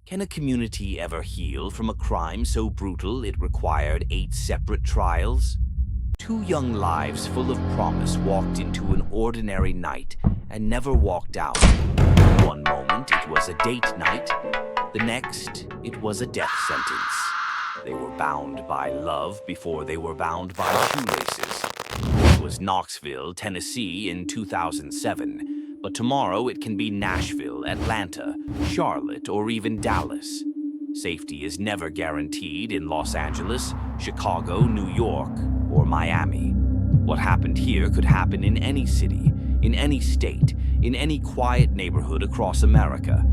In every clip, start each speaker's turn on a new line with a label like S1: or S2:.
S1: Can a community ever heal from a crime so brutal it required 8 separate trials? 2 young lives full of promise walked into an ordinary night and never walked out. One moment it was a date night, the next it was a death sentence. They were bound by love before they were bound by shoelaces. It was Knoxville, Tennessee in 2007, but tomorrow it can be Nashville, Atlanta, Charlotte, or even Dallas. Safety is never guaranteed in Los Angeles, Chicago, New York, or Miami. What happened here could happen in any city, in any state, in any quiet neighborhood across America.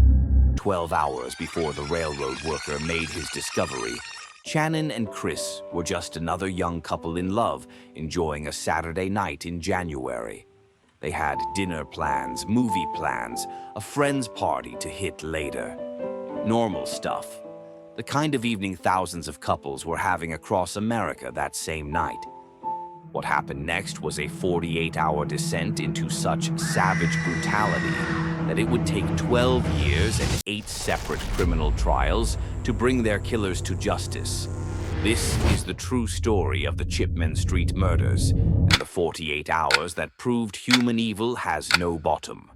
S1: 12 hours before the railroad worker made his discovery, Shannon and Chris were just another young couple in love, enjoying a Saturday night in January. They had dinner plans, movie plans, a friend's party to hit later. Normal stuff. The kind of evening thousands of couples were having across America that same night. What happened next was a 48-hour descent into such savage brutality that it would take 12 years and 8 separate criminal trials to bring their killers to justice. This is the true story of the Chipman Street murders and the 48 hours that proved human evil has no bottom.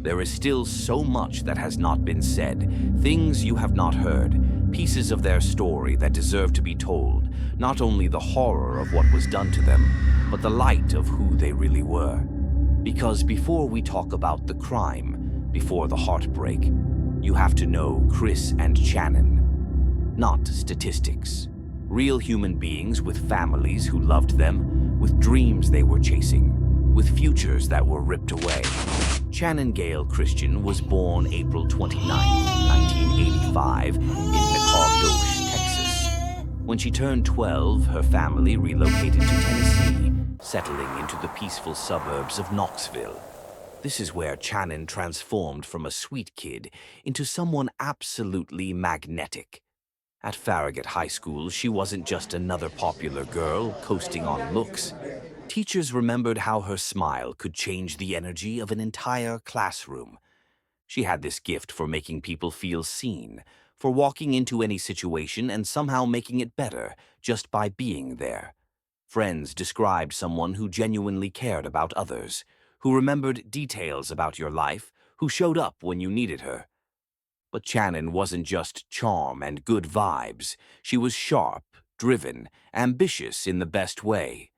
S1: There is still so much that has not been said, things you have not heard, pieces of their story that deserve to be told, not only the horror of what was done to them, but the light of who they really were. Because before we talk about the crime, before the heartbreak, you have to know Chris and Shannon. Not statistics. Real human beings with families who loved them, with dreams they were chasing, with futures that were ripped away. Shannon Gale Christian was born April 29, 1985, in Nacogdoches, Texas. When she turned 12, her family relocated to Tennessee, settling into the peaceful suburbs of Knoxville. This is where Shannon transformed from a sweet kid into someone absolutely magnetic. At Farragut High School, she wasn't just another popular girl coasting on looks. Teachers remembered how her smile could change the energy of an entire classroom. She had this gift for making people feel seen, for walking into any situation and somehow making it better just by being there. Friends described someone who genuinely cared about others, who remembered details about your life, who showed up when you needed her. But Shannon wasn't just charm and good vibes. She was sharp, driven, ambitious in the best way.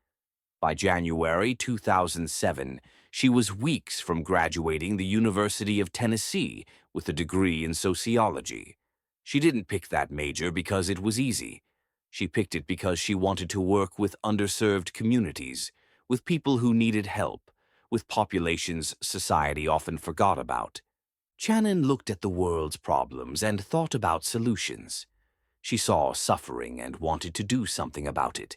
S1: By January 2007, she was weeks from graduating the University of Tennessee with a degree in sociology. She didn't pick that major because it was easy. She picked it because she wanted to work with underserved communities, with people who needed help, with populations society often forgot about. Shannon looked at the world's problems and thought about solutions. She saw suffering and wanted to do something about it.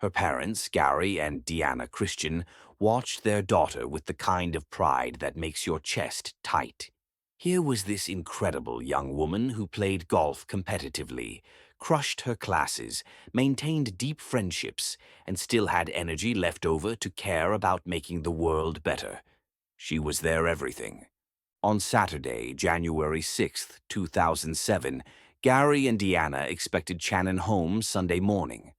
S1: Her parents, Gary and Deanna Christian, watched their daughter with the kind of pride that makes your chest tight. Here was this incredible young woman who played golf competitively, crushed her classes, maintained deep friendships, and still had energy left over to care about making the world better. She was their everything. On Saturday, January 6, 2007, Gary and Deanna expected Shannon home Sunday morning.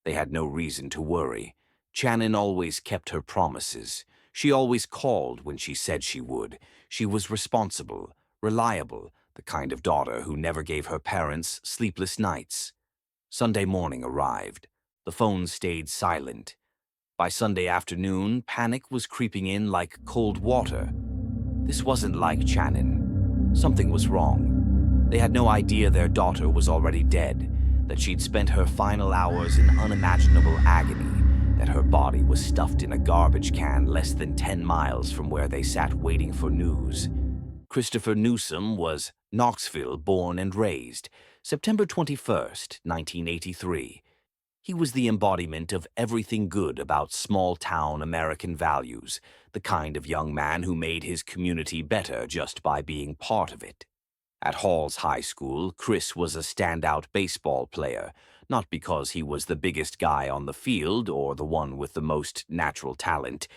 S1: They had no reason to worry. Shannon always kept her promises. She always called when she said she would. She was responsible, reliable, the kind of daughter who never gave her parents sleepless nights. Sunday morning arrived. The phone stayed silent. By Sunday afternoon, panic was creeping in like cold water. This wasn't like Shannon. Something was wrong. They had no idea their daughter was already dead, that she'd spent her final hours in unimaginable agony, that her body was stuffed in a garbage can less than 10 miles from where they sat waiting for news. Christopher Newsom was Knoxville born and raised, September 21st, 1983. He was the embodiment of everything good about small-town American values, the kind of young man who made his community better just by being part of it. At Halls High School, Chris was a standout baseball player, not because he was the biggest guy on the field or the one with the most natural talent.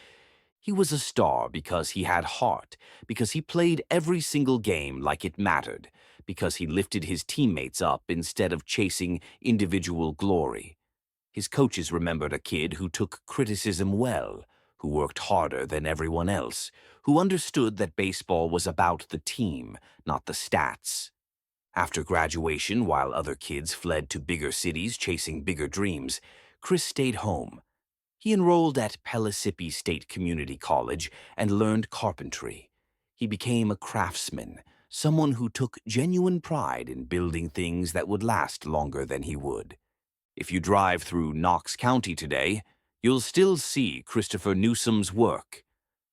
S1: He was a star because he had heart, because he played every single game like it mattered, because he lifted his teammates up instead of chasing individual glory. His coaches remembered a kid who took criticism well, who worked harder than everyone else, who understood that baseball was about the team, not the stats. After graduation, while other kids fled to bigger cities chasing bigger dreams, Chris stayed home. He enrolled at Pellissippi State Community College and learned carpentry. He became a craftsman, someone who took genuine pride in building things that would last longer than he would. If you drive through Knox County today, you'll still see Christopher Newsom's work.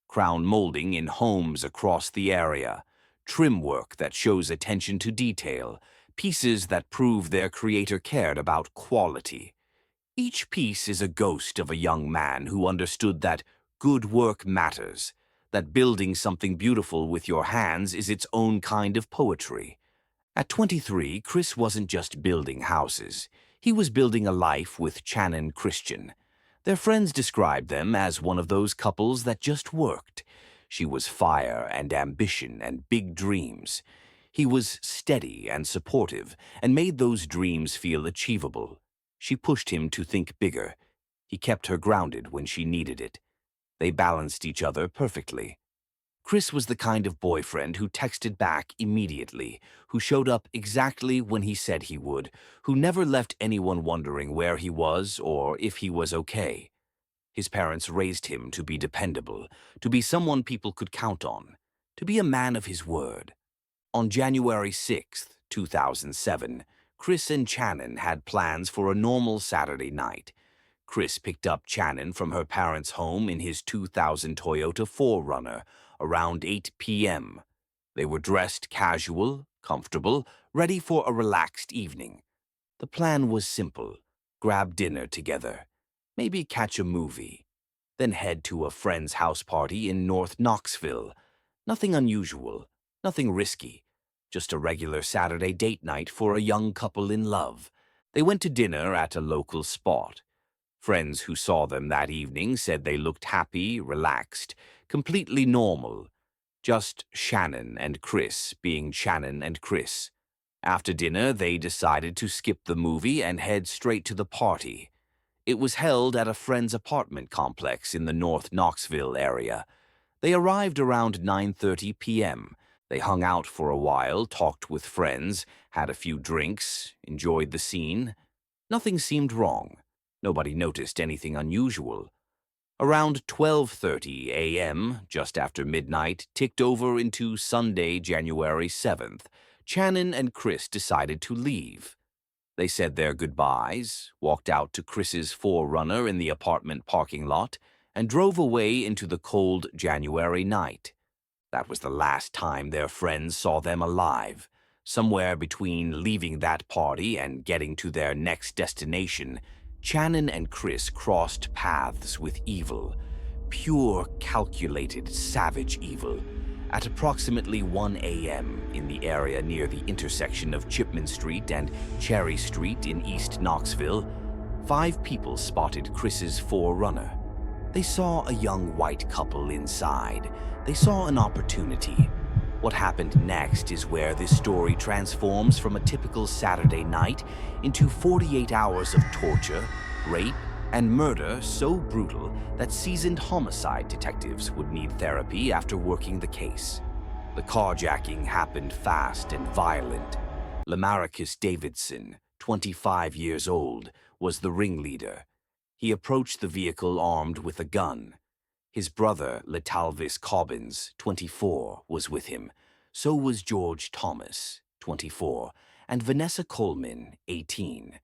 S1: Crown molding in homes across the area, trim work that shows attention to detail, pieces that prove their creator cared about quality. Each piece is a ghost of a young man who understood that good work matters, that building something beautiful with your hands is its own kind of poetry. At 23, Chris wasn't just building houses. He was building a life with Channon Christian. Their friends described them as one of those couples that just worked. She was fire and ambition and big dreams. He was steady and supportive and made those dreams feel achievable. She pushed him to think bigger. He kept her grounded when she needed it. They balanced each other perfectly. Chris was the kind of boyfriend who texted back immediately, who showed up exactly when he said he would, who never left anyone wondering where he was or if he was okay. His parents raised him to be dependable, to be someone people could count on, to be a man of his word. On January 6, 2007, Chris and Channon had plans for a normal Saturday night. Chris picked up Channon from her parents' home in his 2000 Toyota 4Runner around 8 p.m. They were dressed casual, comfortable, ready for a relaxed evening. The plan was simple: grab dinner together, maybe catch a movie, then head to a friend's house party in North Knoxville. Nothing unusual, nothing risky, just a regular Saturday date night for a young couple in love. They went to dinner at a local spot. Friends who saw them that evening said they looked happy, relaxed, completely normal. Just Shannon and Chris being Shannon and Chris. After dinner, they decided to skip the movie and head straight to the party. It was held at a friend's apartment complex in the North Knoxville area. They arrived around 9:30 p.m. They hung out for a while, talked with friends, had a few drinks, enjoyed the scene. Nothing seemed wrong. Nobody noticed anything unusual. Around 12:30 a.m., just after midnight, ticked over into Sunday, January 7th. Channon and Chris decided to leave. They said their goodbyes, walked out to Chris's 4Runner in the apartment parking lot, and drove away into the cold January night. That was the last time their friends saw them alive. Somewhere between leaving that party and getting to their next destination, Channon and Chris crossed paths with evil. Pure, calculated, savage evil. At approximately 1 a.m. in the area near the intersection of Chipman Street and Cherry Street in East Knoxville, 5 people spotted Chris's 4Runner. They saw a young white couple inside. They saw an opportunity. What happened next is where this story transforms from a typical Saturday night into 48 hours of torture, rape, and murder so brutal that seasoned homicide detectives would need therapy after working the case. The carjacking happened fast and violent. Lamarcus Davidson, 25 years old, was the ringleader. He approached the vehicle armed with a gun. His brother, Letalvis Cobbins, 24, was with him. So was George Thomas, 24, and Vanessa Coleman, 18.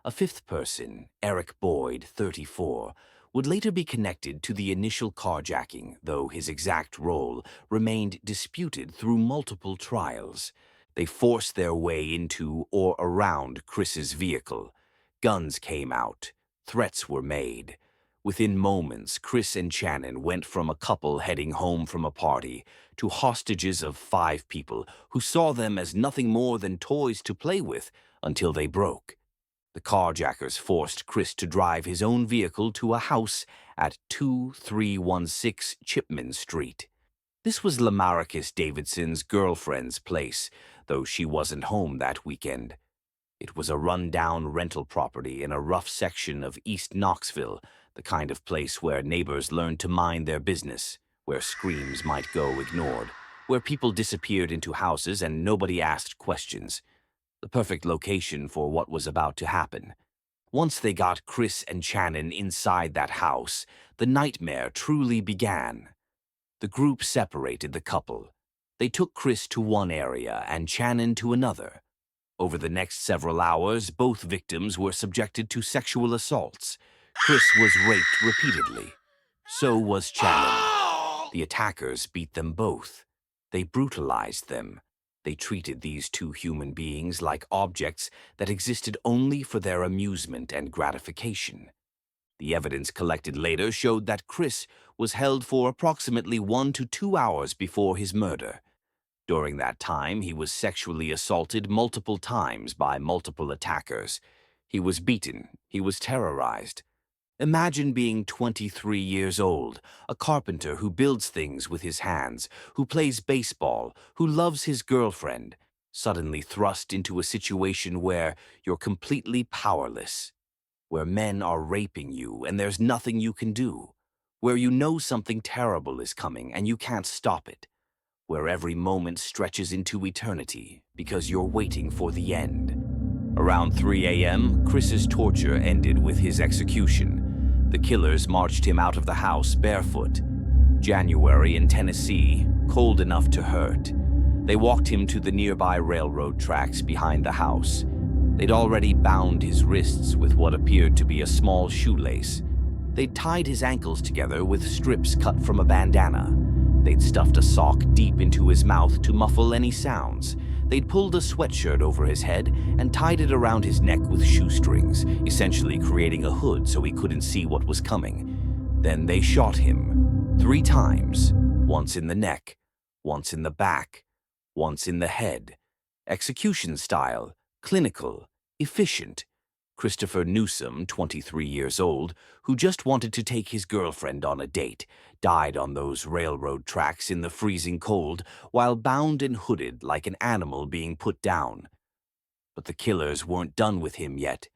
S1: A fifth person, Eric Boyd, 34, would later be connected to the initial carjacking, though his exact role remained disputed through multiple trials. They forced their way into or around Chris's vehicle. Guns came out. Threats were made. Within moments, Chris and Channon went from a couple heading home from a party to hostages of 5 people who saw them as nothing more than toys to play with until they broke. The carjackers forced Chris to drive his own vehicle to a house at 2316 Chipman Street. This was Lamarcus Davidson's girlfriend's place, though she wasn't home that weekend. It was a run-down rental property in a rough section of East Knoxville, the kind of place where neighbors learned to mind their business, where screams might go ignored, where people disappeared into houses and nobody asked questions. The perfect location for what was about to happen. Once they got Chris and Shannon inside that house, the nightmare truly began. The group separated the couple. They took Chris to one area and Shannon to another. Over the next several hours, both victims were subjected to sexual assaults. Chris was raped repeatedly. So was Shannon. The attackers beat them both. They brutalized them. They treated these two human beings like objects that existed only for their amusement and gratification. The evidence collected later showed that Chris was held for approximately 1 to 2 hours before his murder. During that time, he was sexually assaulted multiple times by multiple attackers. He was beaten. He was terrorized. Imagine being 23 years old, a carpenter who builds things with his hands, who plays baseball, who loves his girlfriend, suddenly thrust into a situation where you're completely powerless, where men are raping you and there's nothing you can do, where you know something terrible is coming and you can't stop it, where every moment stretches into eternity because you're waiting for the end. Around 3 a.m., Chris's torture ended with his execution. The killers marched him out of the house barefoot. January in Tennessee, cold enough to hurt. They walked him to the nearby railroad tracks behind the house. They'd already bound his wrists with what appeared to be a small shoelace. They'd tied his ankles together with strips cut from a bandana. They'd stuffed a sock deep into his mouth to muffle any sounds. They'd pulled a sweatshirt over his head and tied it around his neck with shoestrings, essentially creating a hood so he couldn't see what was coming. Then they shot him 3 times, once in the neck, once in the back, once in the head. Execution style, clinical, efficient. Christopher Newsom, 23 years old, who just wanted to take his girlfriend on a date, died on those railroad tracks in the freezing cold while bound and hooded like an animal being put down. But the killers weren't done with him yet.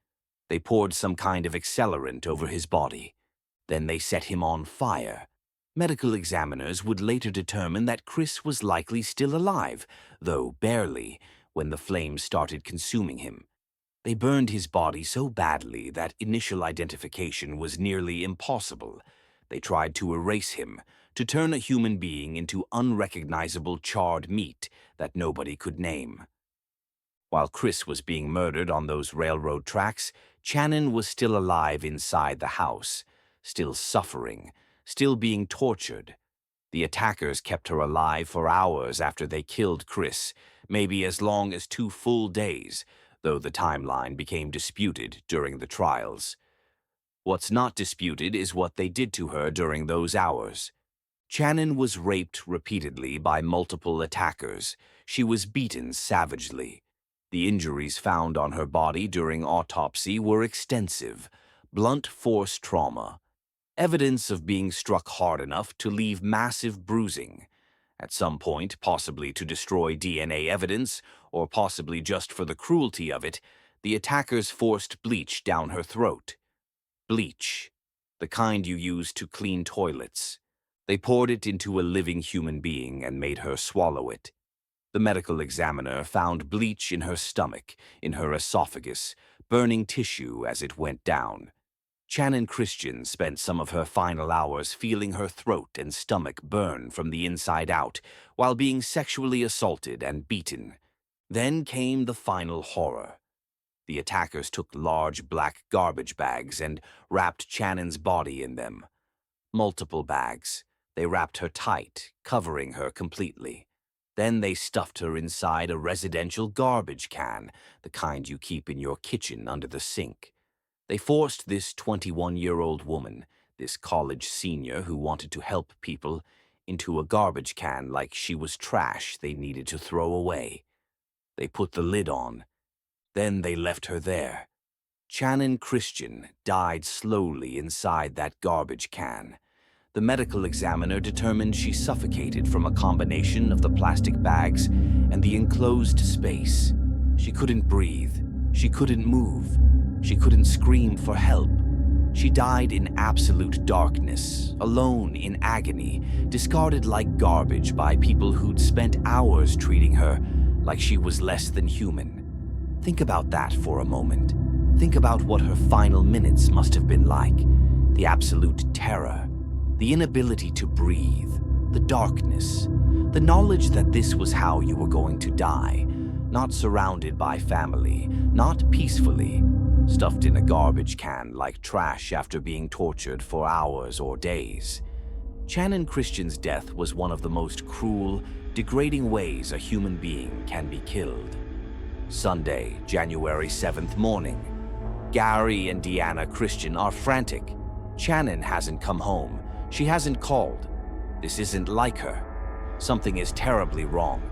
S1: They poured some kind of accelerant over his body. Then they set him on fire. Medical examiners would later determine that Chris was likely still alive, though barely, when the flames started consuming him. They burned his body so badly that initial identification was nearly impossible. They tried to erase him, to turn a human being into unrecognizable charred meat that nobody could name. While Chris was being murdered on those railroad tracks, Shannon was still alive inside the house, still suffering, still being tortured. The attackers kept her alive for hours after they killed Chris, maybe as long as 2 full days, though the timeline became disputed during the trials. What's not disputed is what they did to her during those hours. Shannon was raped repeatedly by multiple attackers. She was beaten savagely. The injuries found on her body during autopsy were extensive, blunt force trauma, evidence of being struck hard enough to leave massive bruising. At some point, possibly to destroy DNA evidence, or possibly just for the cruelty of it, the attackers forced bleach down her throat. Bleach, the kind you use to clean toilets. They poured it into a living human being and made her swallow it. The medical examiner found bleach in her stomach, in her esophagus, burning tissue as it went down. Shannon Christian spent some of her final hours feeling her throat and stomach burn from the inside out while being sexually assaulted and beaten. Then came the final horror. The attackers took large black garbage bags and wrapped Shannon's body in them. Multiple bags. They wrapped her tight, covering her completely. Then they stuffed her inside a residential garbage can, the kind you keep in your kitchen under the sink. They forced this 21-year-old woman, this college senior who wanted to help people, into a garbage can like she was trash they needed to throw away. They put the lid on. Then they left her there. Shannon Christian died slowly inside that garbage can. The medical examiner determined she suffocated from a combination of the plastic bags and the enclosed space. She couldn't breathe. She couldn't move. She couldn't scream for help. She died in absolute darkness, alone in agony, discarded like garbage by people who'd spent hours treating her like she was less than human. Think about that for a moment. Think about what her final minutes must have been like. The absolute terror, the inability to breathe, the darkness, the knowledge that this was how you were going to die, not surrounded by family, not peacefully, stuffed in a garbage can like trash after being tortured for hours or days. Channon Christian's death was one of the most cruel, degrading ways a human being can be killed. Sunday, January 7th morning. Gary and Deanna Christian are frantic. Channon hasn't come home. She hasn't called. This isn't like her. Something is terribly wrong.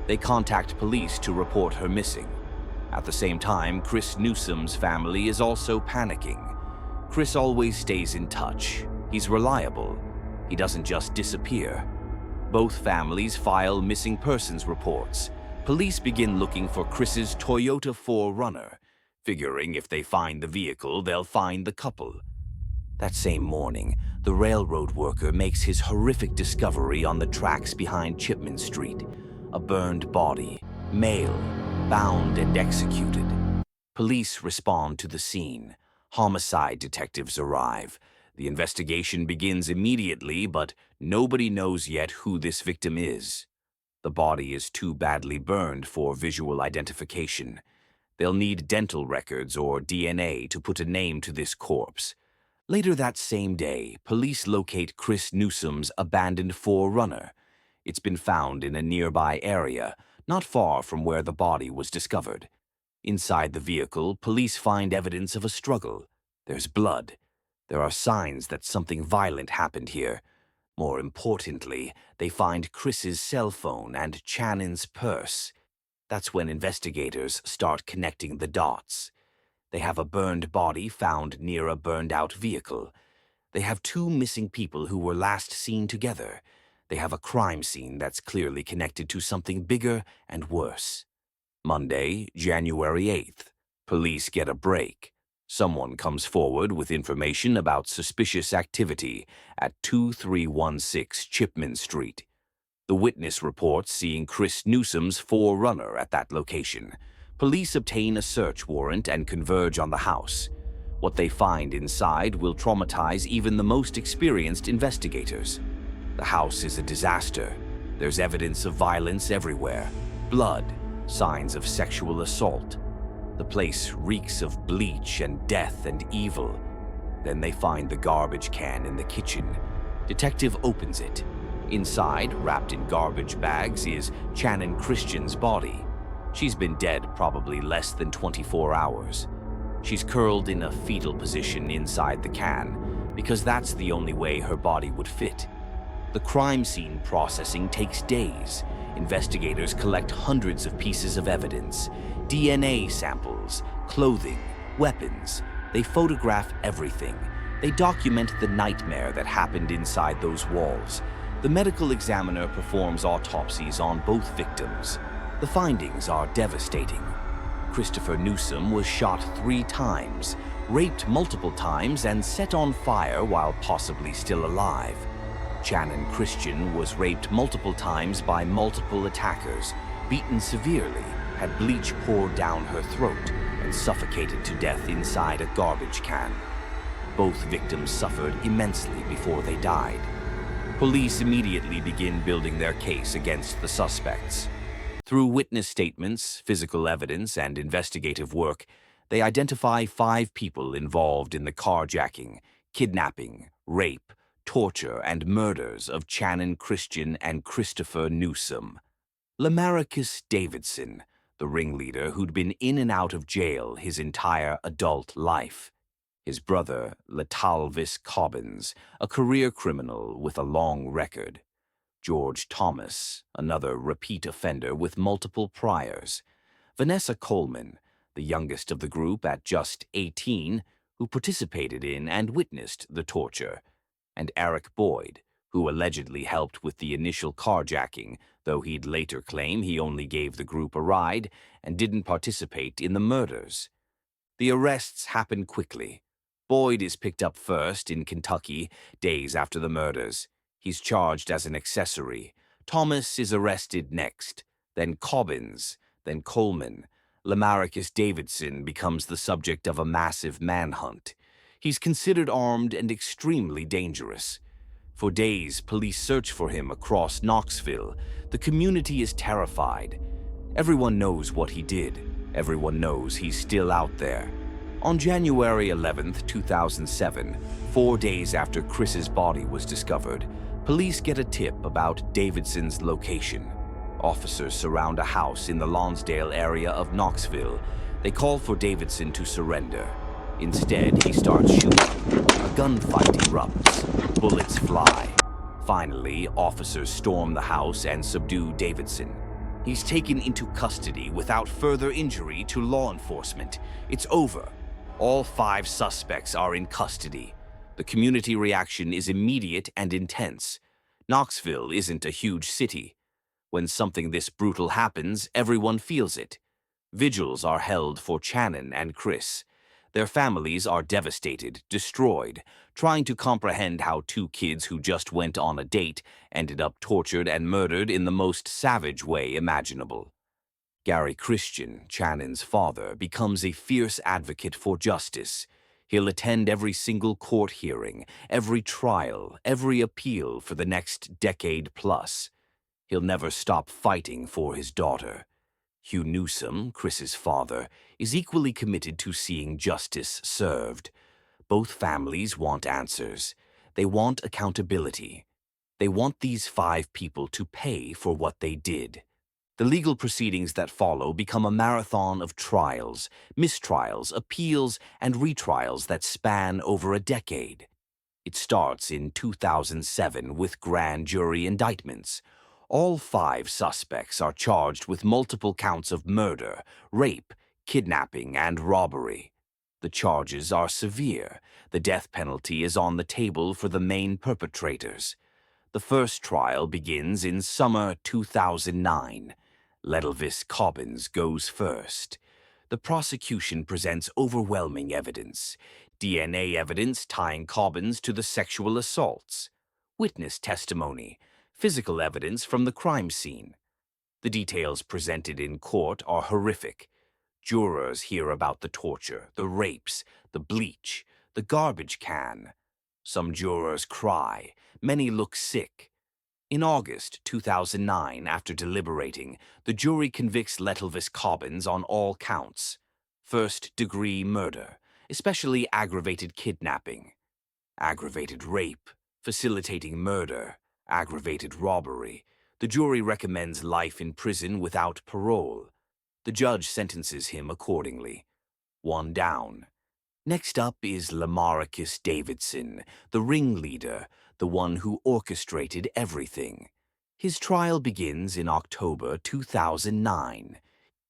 S1: They contact police to report her missing. At the same time, Chris Newsom's family is also panicking. Chris always stays in touch. He's reliable. He doesn't just disappear. Both families file missing persons reports. Police begin looking for Chris's Toyota 4Runner, figuring if they find the vehicle, they'll find the couple. That same morning, the railroad worker makes his horrific discovery on the tracks behind Chipman Street. A burned body, male, bound and executed. Police respond to the scene. Homicide detectives arrive. The investigation begins immediately, but nobody knows yet who this victim is. The body is too badly burned for visual identification. They'll need dental records or DNA to put a name to this corpse. Later that same day, police locate Chris Newsom's abandoned 4Runner. It's been found in a nearby area, not far from where the body was discovered. Inside the vehicle, police find evidence of a struggle. There's blood. There are signs that something violent happened here. More importantly, they find Chris's cell phone and Channon's purse. That's when investigators start connecting the dots. They have a burned body found near a burned-out vehicle. They have two missing people who were last seen together. They have a crime scene that's clearly connected to something bigger and worse. Monday, January 8th. Police get a break. Someone comes forward with information about suspicious activity at 2316 Chipman Street. The witness reports seeing Chris Newsom's 4Runner at that location. Police obtain a search warrant and converge on the house. What they find inside will traumatize even the most experienced investigators. The house is a disaster. There's evidence of violence everywhere. Blood, signs of sexual assault. The place reeks of bleach and death and evil. Then they find the garbage can in the kitchen. Detective opens it. Inside, wrapped in garbage bags, is Channon Christian's body. She's been dead probably less than 24 hours. She's curled in a fetal position inside the can, because that's the only way her body would fit. The crime scene processing takes days. Investigators collect hundreds of pieces of evidence, DNA samples, clothing, weapons. They photograph everything. They document the nightmare that happened inside those walls. The medical examiner performs autopsies on both victims. The findings are devastating. Christopher Newsom was shot 3 times, raped multiple times, and set on fire while possibly still alive. Channon Christian was raped multiple times by multiple attackers, beaten severely, had bleach poured down her throat, and suffocated to death inside a garbage can. Both victims suffered immensely before they died. Police immediately begin building their case against the suspects. Through witness statements, physical evidence, and investigative work, they identify 5 people involved in the carjacking, kidnapping, rape, torture, and murders of Channon Christian and Christopher Newsom. Lamarcus Davidson, the ringleader who'd been in and out of jail his entire adult life. His brother, Letalvis Cobbins, a career criminal with a long record. George Thomas, another repeat offender with multiple priors. Vanessa Coleman, the youngest of the group at just 18, who participated in and witnessed the torture. and Eric Boyd, who allegedly helped with the initial carjacking, though he'd later claim he only gave the group a ride and didn't participate in the murders. The arrests happen quickly. Boyd is picked up first in Kentucky, days after the murders. He's charged as an accessory. Thomas is arrested next, then Cobbins, then Coleman. Lamarcus Davidson becomes the subject of a massive manhunt. He's considered armed and extremely dangerous. For days, police search for him across Knoxville. The community is terrified. Everyone knows what he did. Everyone knows he's still out there. On January 11th, 2007, 4 days after Chris's body was discovered, police get a tip about Davidson's location. Officers surround a house in the Lonsdale area of Knoxville. They call for Davidson to surrender. Instead, he starts shooting. A gunfight erupts. Bullets fly. Finally, officers storm the house and subdue Davidson. He's taken into custody without further injury to law enforcement. It's over. All 5 suspects are in custody. The community reaction is immediate and intense. Knoxville isn't a huge city. When something this brutal happens, everyone feels it. Vigils are held for Channon and Chris. Their families are devastated, destroyed, trying to comprehend how 2 kids who just went on a date ended up tortured and murdered in the most savage way imaginable. Gary Christian, Channon's father, becomes a fierce advocate for justice. He'll attend every single court hearing, every trial, every appeal for the next decade plus. He'll never stop fighting for his daughter. Hugh Newsom, Chris's father, is equally committed to seeing justice served. Both families want answers. They want accountability. They want these 5 people to pay for what they did. The legal proceedings that follow become a marathon of trials, mistrials, appeals, and retrials that span over a decade. It starts in 2007 with grand jury indictments. All 5 suspects are charged with multiple counts of murder, rape, kidnapping, and robbery. The charges are severe. The death penalty is on the table for the main perpetrators. The first trial begins in summer 2009. Letelvis Cobbins goes first. The prosecution presents overwhelming evidence. DNA evidence tying Cobbins to the sexual assaults. Witness testimony. Physical evidence from the crime scene. The details presented in court are horrific. Jurors hear about the torture, the rapes, the bleach, the garbage can. Some jurors cry. Many look sick. In August 2009, after deliberating, the jury convicts Letelvis Cobbins on all counts. First-degree murder, especially aggravated kidnapping, aggravated rape, facilitating murder, aggravated robbery. The jury recommends life in prison without parole. The judge sentences him accordingly. 1 down. Next up is Lamarcus Davidson, the ringleader, the one who orchestrated everything. His trial begins in October 2009.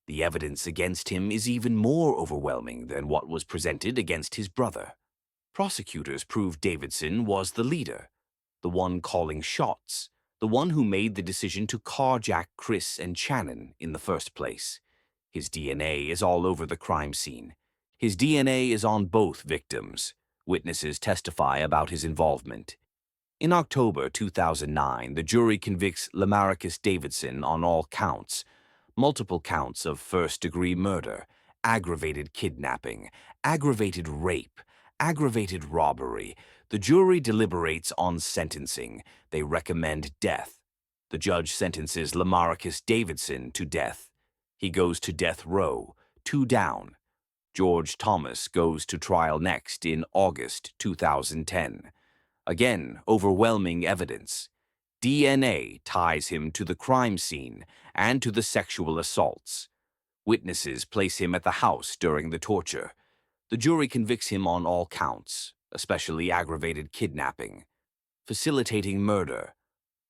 S1: The evidence against him is even more overwhelming than what was presented against his brother. Prosecutors prove Davidson was the leader, the one calling shots, the one who made the decision to carjack Chris and Channon in the first place. His DNA is all over the crime scene. His DNA is on both victims. Witnesses testify about his involvement. In October 2009, the jury convicts Lamarcus Davidson on all counts. Multiple counts of first-degree murder, aggravated kidnapping, aggravated rape, aggravated robbery. The jury deliberates on sentencing. They recommend death. The judge sentences Lamarcus Davidson to death. He goes to death row, 2 down. George Thomas goes to trial next in August 2010. Again, overwhelming evidence. DNA ties him to the crime scene and to the sexual assaults. Witnesses place him at the house during the torture. The jury convicts him on all counts, especially aggravated kidnapping, facilitating murder,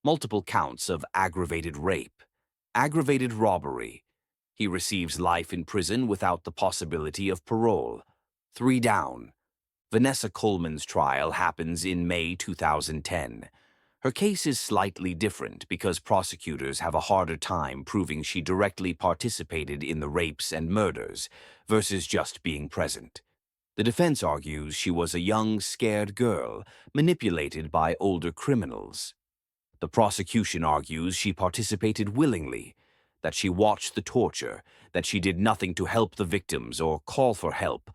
S1: multiple counts of aggravated rape, aggravated robbery. He receives life in prison without the possibility of parole. 3 down. Vanessa Coleman's trial happens in May 2010. Her case is slightly different because prosecutors have a harder time proving she directly participated in the rapes and murders versus just being present. The defense argues she was a young, scared girl manipulated by older criminals. The prosecution argues she participated willingly, that she watched the torture, that she did nothing to help the victims or call for help,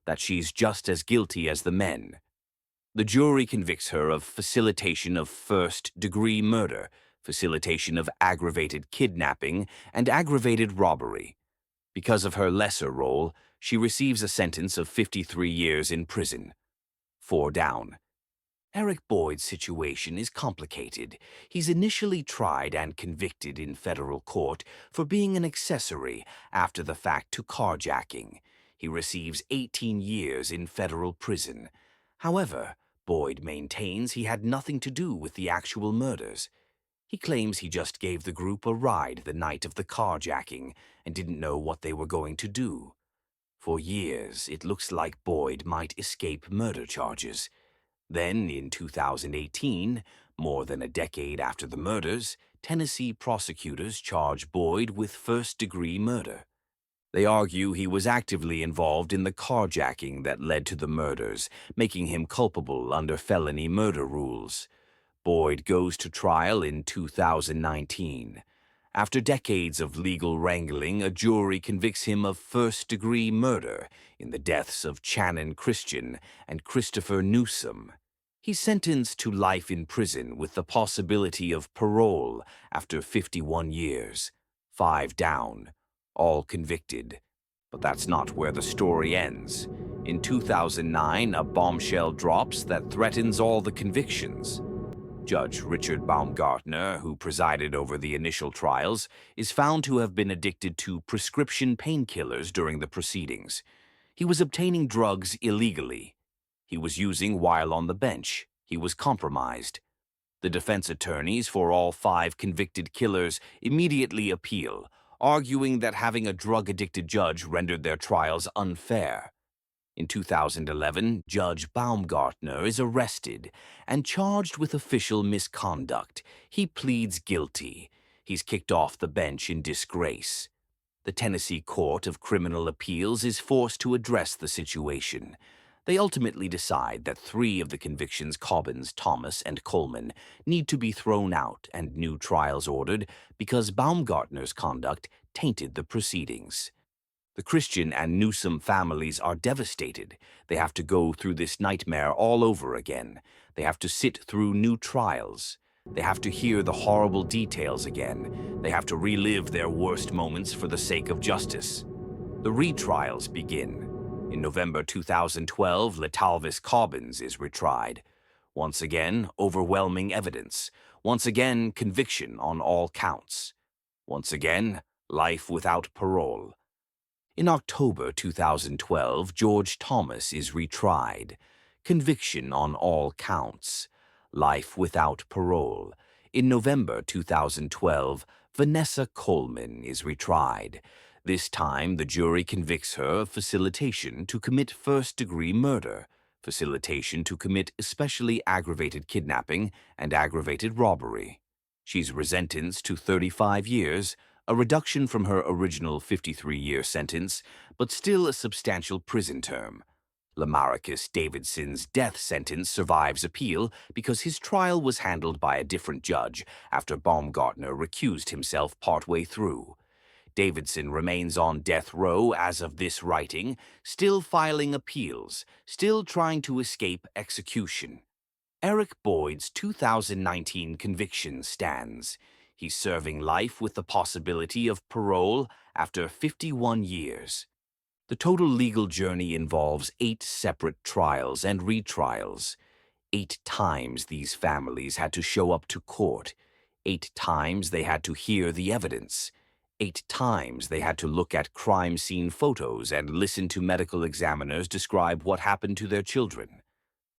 S1: that she's just as guilty as the men. The jury convicts her of facilitation of first-degree murder, facilitation of aggravated kidnapping, and aggravated robbery. Because of her lesser role, she receives a sentence of 53 years in prison. 4 down. Eric Boyd's situation is complicated. He's initially tried and convicted in federal court for being an accessory after the fact to carjacking. He receives 18 years in federal prison. However, Boyd maintains he had nothing to do with the actual murders. He claims he just gave the group a ride the night of the carjacking and didn't know what they were going to do. For years, it looks like Boyd might escape murder charges. Then, in 2018, more than a decade after the murders, Tennessee prosecutors charge Boyd with first-degree murder. They argue he was actively involved in the carjacking that led to the murders, making him culpable under felony murder rules. Boyd goes to trial in 2019. After decades of legal wrangling, a jury convicts him of first-degree murder in the deaths of Channon Christian and Christopher Newsom. He's sentenced to life in prison with the possibility of parole after 51 years. 5 down. All convicted. But that's not where the story ends. In 2009, a bombshell drops that threatens all the convictions. Judge Richard Baumgartner, who presided over the initial trials, is found to have been addicted to prescription painkillers during the proceedings. He was obtaining drugs illegally. He was using while on the bench. He was compromised. The defense attorneys for all 5 convicted killers immediately appeal, arguing that having a drug-addicted judge rendered their trials unfair. In 2011, Judge Baumgartner is arrested and charged with official misconduct. He pleads guilty. He's kicked off the bench in disgrace. The Tennessee Court of Criminal Appeals is forced to address the situation. They ultimately decide that 3 of the convictions, Cobbins, Thomas, and Coleman, need to be thrown out and new trials ordered because Baumgartner's conduct tainted the proceedings. The Christian and Newsom families are devastated. They have to go through this nightmare all over again. They have to sit through new trials. They have to hear the horrible details again. They have to relive their worst moments for the sake of justice. The retrials begin. In November 2012, Letalvis Cobbins is retried. Once again, overwhelming evidence. Once again, conviction on all counts. Once again, life without parole. In October 2012, George Thomas is retried. Conviction on all counts. Life without parole. In November 2012, Vanessa Coleman is retried. This time, the jury convicts her of facilitation to commit first-degree murder, facilitation to commit especially aggravated kidnapping, and aggravated robbery. She's sentenced to 35 years, a reduction from her original 53-year sentence, but still a substantial prison term. Lamarcus Davidson's death sentence survives appeal because his trial was handled by a different judge after Baumgartner recused himself partway through. Davidson remains on death row as of this writing, still filing appeals, still trying to escape execution. Eric Boyd's 2019 conviction stands. He's serving life with the possibility of parole after 51 years. The total legal journey involves 8 separate trials and retrials. 8 times these families had to show up to court. 8 times they had to hear the evidence. 8 times they had to look at crime scene photos and listen to medical examiners describe what happened to their children.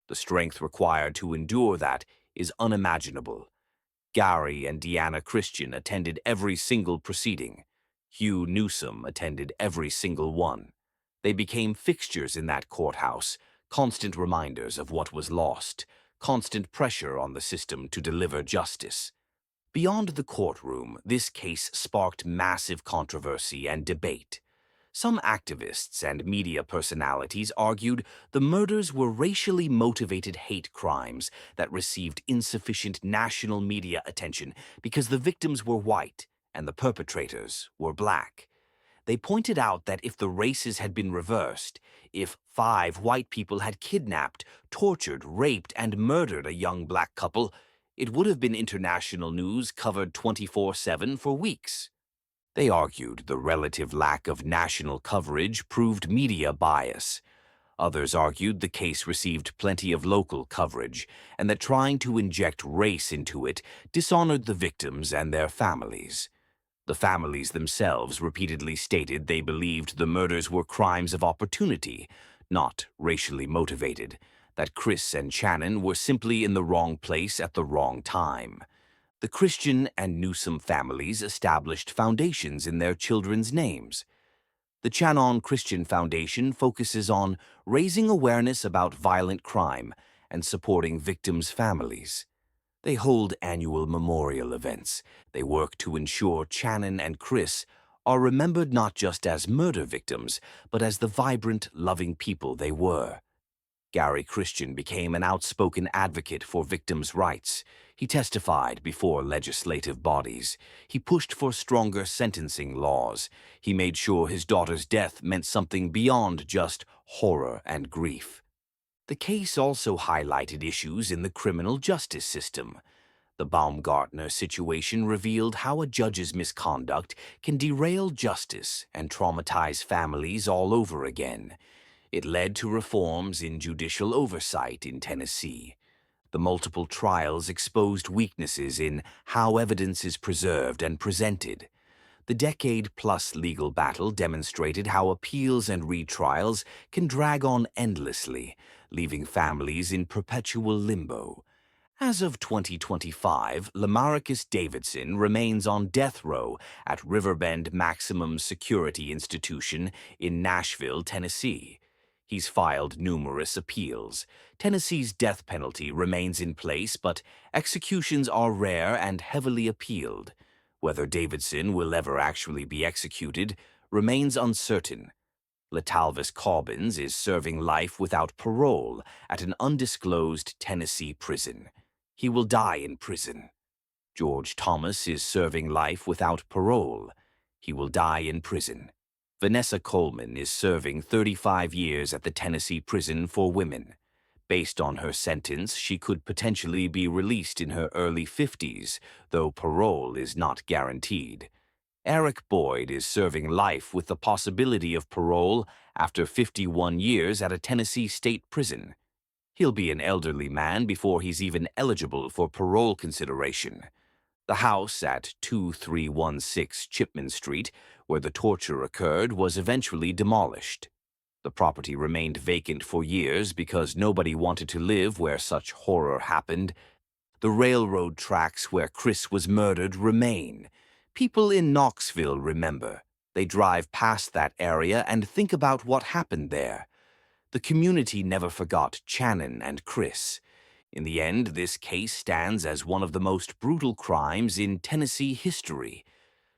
S1: The strength required to endure that is unimaginable. Gary and Deanna Christian attended every single proceeding. Hugh Newsom attended every single one. They became fixtures in that courthouse, constant reminders of what was lost, constant pressure on the system to deliver justice. Beyond the courtroom, this case sparked massive controversy and debate. Some activists and media personalities argued the murders were racially motivated hate crimes that received insufficient national media attention because the victims were white and the perpetrators were black. They pointed out that if the races had been reversed, if 5 white people had kidnapped, tortured, raped, and murdered a young black couple, it would have been international news covered 24/7 for weeks. They argued the relative lack of national coverage proved media bias. Others argued the case received plenty of local coverage, and that trying to inject race into it dishonored the victims and their families. The families themselves repeatedly stated they believed the murders were crimes of opportunity, not racially motivated, that Chris and Shannon were simply in the wrong place at the wrong time. The Christian and Newsom families established foundations in their children's names. The Shannon Christian Foundation focuses on raising awareness about violent crime and supporting victims' families. They hold annual memorial events. They work to ensure Shannon and Chris are remembered not just as murder victims, but as the vibrant, loving people they were. Gary Christian became an outspoken advocate for victims' rights. He testified before legislative bodies. He pushed for stronger sentencing laws. He made sure his daughter's death meant something beyond just horror and grief. The case also highlighted issues in the criminal justice system. The Baumgartner situation revealed how a judge's misconduct can derail justice and traumatize families all over again. It led to reforms in judicial oversight in Tennessee. The multiple trials exposed weaknesses in how evidence is preserved and presented. The decade-plus legal battle demonstrated how appeals and retrials can drag on endlessly, leaving families in perpetual limbo. As of 2025, Lamarcus Davidson remains on death row at Riverbend Maximum Security Institution in Nashville, Tennessee. He's filed numerous appeals. Tennessee's death penalty remains in place, but executions are rare and heavily appealed. Whether Davidson will ever actually be executed remains uncertain. Latalvis Cobbins is serving life without parole at an undisclosed Tennessee prison. He will die in prison. George Thomas is serving life without parole. He will die in prison. Vanessa Coleman is serving 35 years at the Tennessee prison for women. Based on her sentence, she could potentially be released in her early 50s, though parole is not guaranteed. Eric Boyd is serving life with the possibility of parole after 51 years at a Tennessee state prison. He'll be an elderly man before he's even eligible for parole consideration. The house at 2316 Chipman Street, where the torture occurred, was eventually demolished. The property remained vacant for years because nobody wanted to live where such horror happened. The railroad tracks where Chris was murdered remain. People in Knoxville remember. They drive past that area and think about what happened there. The community never forgot Shannon and Chris. In the end, this case stands as one of the most brutal crimes in Tennessee history.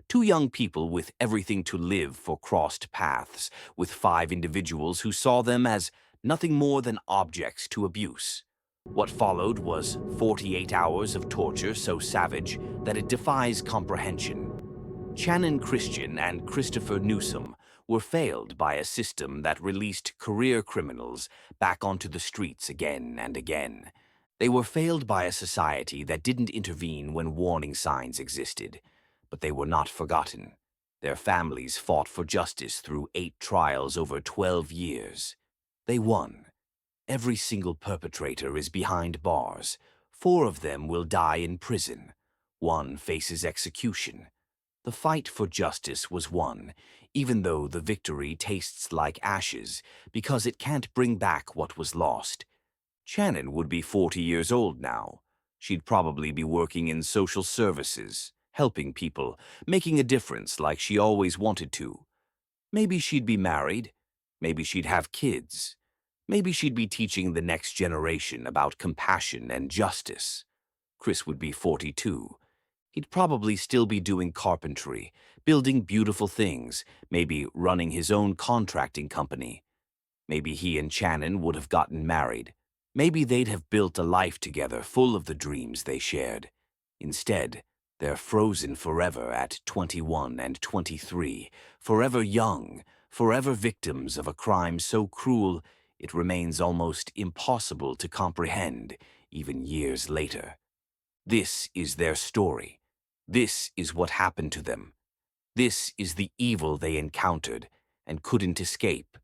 S1: 2 young people with everything to live for crossed paths, with 5 individuals who saw them as nothing more than objects to abuse. What followed was 48 hours of torture so savage that it defies comprehension. Shannon Christian and Christopher Newsom were failed by a system that released career criminals back onto the streets again and again. They were failed by a society that didn't intervene when warning signs existed. But they were not forgotten. Their families fought for justice through 8 trials over 12 years. They won. Every single perpetrator is behind bars. 4 of them will die in prison. 1 faces execution. The fight for justice was won, even though the victory tastes like ashes, because it can't bring back what was lost. Shannon would be 40 years old now. She'd probably be working in social services, helping people, making a difference like she always wanted to. Maybe she'd be married. Maybe she'd have kids. Maybe she'd be teaching the next generation about compassion and justice. Chris would be 42. He'd probably still be doing carpentry, building beautiful things, maybe running his own contracting company. Maybe he and Shannon would have gotten married. Maybe they'd have built a life together full of the dreams they shared. Instead, they're frozen forever at 21 and 23, forever young, forever victims of a crime so cruel it remains almost impossible to comprehend, even years later. This is their story. This is what happened to them. This is the evil they encountered and couldn't escape.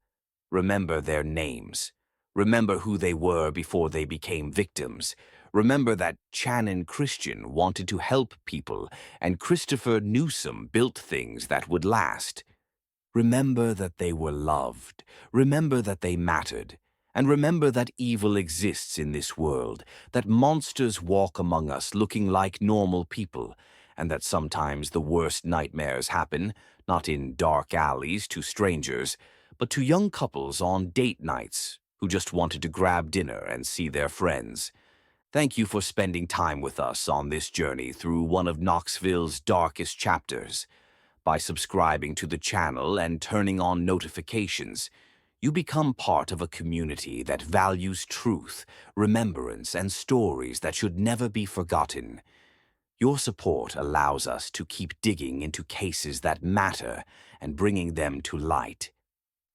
S1: Remember their names. Remember who they were before they became victims. Remember that Shannon Christian wanted to help people and Christopher Newsom built things that would last. Remember that they were loved. Remember that they mattered. And remember that evil exists in this world, that monsters walk among us looking like normal people, and that sometimes the worst nightmares happen, not in dark alleys to strangers, but to young couples on date nights who just wanted to grab dinner and see their friends. Thank you for spending time with us on this journey through one of Knoxville's darkest chapters. By subscribing to the channel and turning on notifications, you become part of a community that values truth, remembrance, and stories that should never be forgotten. Your support allows us to keep digging into cases that matter and bringing them to light.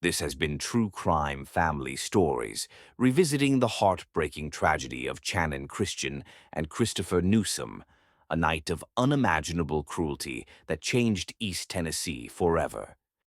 S1: This has been True Crime Family Stories, revisiting the heartbreaking tragedy of Shannon Christian and Christopher Newsom, a night of unimaginable cruelty that changed East Tennessee forever.